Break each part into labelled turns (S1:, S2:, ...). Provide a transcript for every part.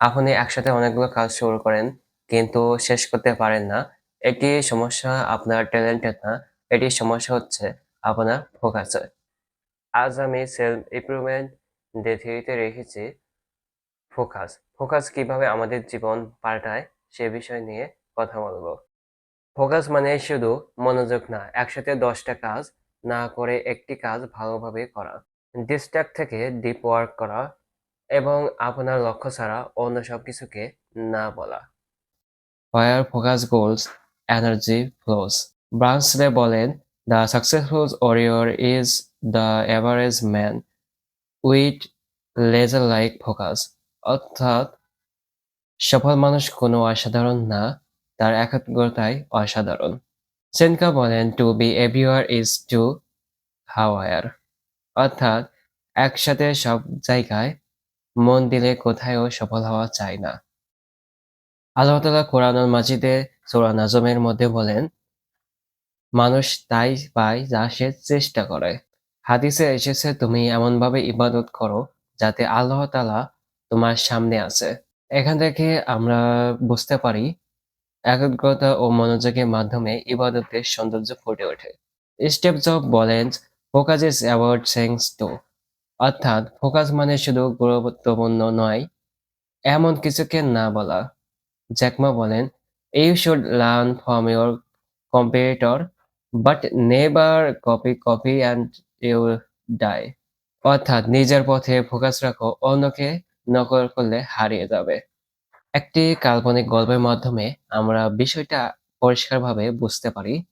S1: আপনি একসাথে অনেকগুলো কাজ শুরু করেন কিন্তু শেষ করতে পারেন না। এটি সমস্যা আপনার ট্যালেন্টের না, এটি সমস্যা হচ্ছে আপনার ফোকাসের। আজ আমি সেলফ ইমপ্রুভমেন্ট ডে থ্রিতে রেখেছি ফোকাস। ফোকাস কিভাবে আমাদের জীবন পাল্টায় সে বিষয় নিয়ে কথা বলবো। ফোকাস মানে শুধু মনোযোগ না, একসাথে 10টা কাজ না করে একটি কাজ ভালোভাবে করা, ডিস্ট্রাক্ট থেকে ডিপ ওয়ার্ক করা এবং আপনার লক্ষ্য ছাড়া অন্য সবকিছুকে না বলা। Where focus goes, energy flows. Barnsley বলেন, "The successful warrior is the average man with laser-like focus." অর্থাৎ, সফল মানুষ কোনো অসাধারণ না, তার একাগ্রতাই অসাধারণ। সেনেকা বলেন, "To be everywhere is to hawire." অর্থাৎ, একসাথে সব জায়গায় মন দিলে কোথায়ও সফল হওয়া যায় না। আল্লাহ তাআলা কোরআনুল মাজিদে সূরা নাজমের মধ্যে বলেন, মানুষ তাই পায় যা সে চেষ্টা করে। হাদিসে এসেছে, তুমি এমনভাবে ইবাদত করো যাতে আল্লাহ তাআলা তোমার সামনে আছে। এখান থেকে আমরা বুঝতে পারি একাগ্রতা ও মনোযোগের মাধ্যমে ইবাদতের সৌন্দর্য ফুটে ওঠে। স্টিভ জবস বলেন, focus is about sayings to. অর্থাৎ ফোকাস মানে শুধু গুরুত্বপূর্ণ নয়, এমন কিছুকে না বলা। জ্যাক মা বলেন, "You should learn from your competitor, but never copy and you'll die." অর্থাৎ নিজের পথে ফোকাস রাখো, অন্যকে নকল করলে হারিয়ে যাবে। একটি কাল্পনিক গল্পের মাধ্যমে আমরা বিষয়টা পরিষ্কারভাবে বুঝতে পারি।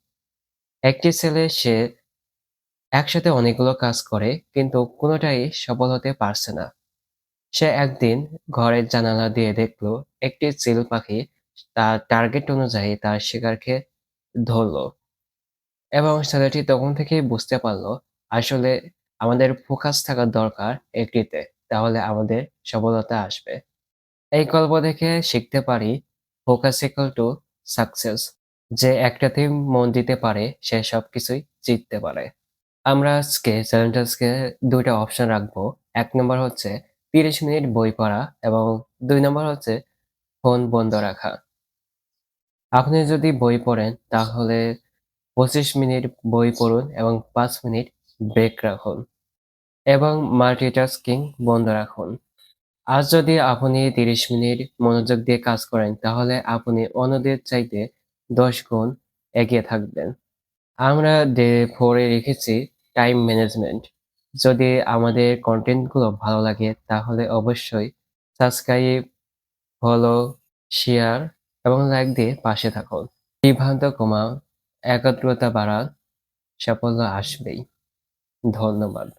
S1: একটি ছেলে, সে একসাথে অনেকগুলো কাজ করে কিন্তু কোনোটাই সফল হতে পারছে না। সে একদিন ঘরের জানালা দিয়ে দেখল একটি চিল পাখি তার টার্গেট অনুযায়ী তার শিকারকে ধরল, এবং ছেলেটি তখন থেকেই বুঝতে পারল আসলে আমাদের ফোকাস থাকা দরকার একটিতে, তাহলে আমাদের সফলতা আসবে। এই গল্প থেকে শিখতে পারি ফোকাস ইকুয়াল টু সাকসেস। যে একটাতে মন দিতে পারে সে সবকিছুই জিততে পারে। আমরা আজকে চ্যালেঞ্জকে দুইটা অপশন রাখবো। ১ নম্বর হচ্ছে ৩০ মিনিট বই পড়া এবং ২ নম্বর হচ্ছে ফোন বন্ধ রাখা। আপনি যদি বই পড়েন তাহলে ২৫ মিনিট বই পড়ুন এবং ৫ মিনিট ব্রেক রাখুন এবং মাল্টিটাস্কিং বন্ধ রাখুন। আর যদি আপনি ৩০ মিনিট মনোযোগ দিয়ে কাজ করেন তাহলে আপনি অন্যদের চাইতে ১০ গুণ এগিয়ে থাকবেন। আমরা ডে 4 এ রেখেছি টাইম ম্যানেজমেন্ট। যদি আমাদের কনটেন্টগুলো ভালো লাগে তাহলে অবশ্যই সাবস্ক্রাইব, ফলো, শেয়ার এবং লাইক দিয়ে পাশে থাকুন। বিভ্রান্ত কমাও, একাগ্রতা বাড়ান, সাফল্য আসবেই। ধন্যবাদ।